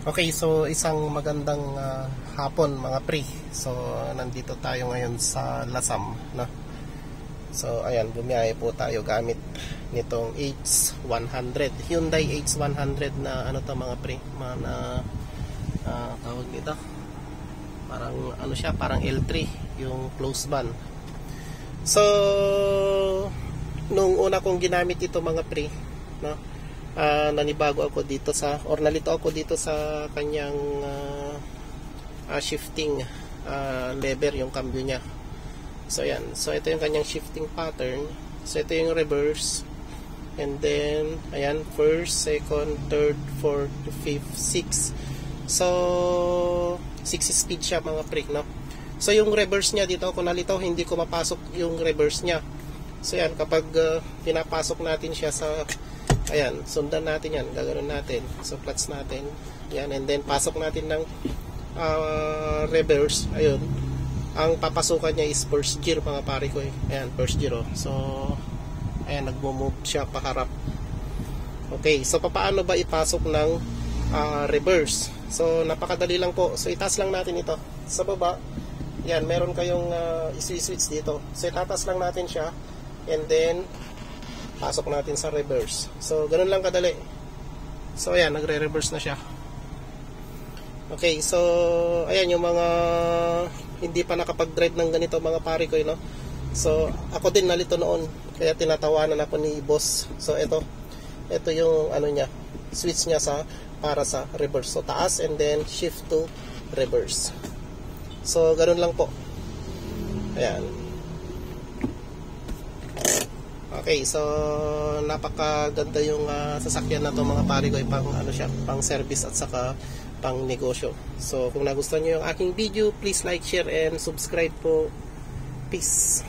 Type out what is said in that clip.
Okay, so isang magandang hapon mga pre. So nandito tayo ngayon sa Lasam, no? So ayan, bumiyahe po tayo gamit nitong H100, Hyundai H100 na ano to mga pre, na tawag nito. Parang ano siya, parang L3, yung close van. So nung una kong ginamit ito mga pre, no? Nanibago ako dito nalito ako dito sa kanyang shifting lever, yung cambio niya. So yan, so ito yung kanyang shifting pattern. So ito yung reverse, and then ayan, first, second, third, fourth, fifth, sixth. So 6 speed siya mga pre, no? So yung reverse niya dito, kung nalito hindi ko mapasok yung reverse niya. So yan, kapag pinapasok natin siya sa ayan, sundan natin yan, gagawin natin. So clutch natin, yan, and then pasok natin ng reverse. Ayun, ang papasukan niya is first gear mga pare ko, ayan, first gear, oh. So ayan, nagmo-move siya paharap. Okay, so paano ba ipasok ng reverse? So napakadali lang po. So itaas lang natin ito sa baba. Yan, meron kayong isi-switch dito. So itatas lang natin siya, and then pasok natin sa reverse. So ganun lang kadali. So ayan, nagre-reverse na siya. Okay, so ayan yung mga hindi pa nakapag-drive ng ganito mga pare ko, no? So ako din nalito noon, kaya tinatawanan ako ni boss. So ito yung ano niya, switch niya para sa reverse. So taas, and then shift to reverse. So ganun lang po. Ayan. Okay, so napakaganda yung sasakyan na to mga pare ko, pang ano siya, pang service at saka pang negosyo. So kung nagustuhan niyo yung aking video, please like, share and subscribe po. Peace.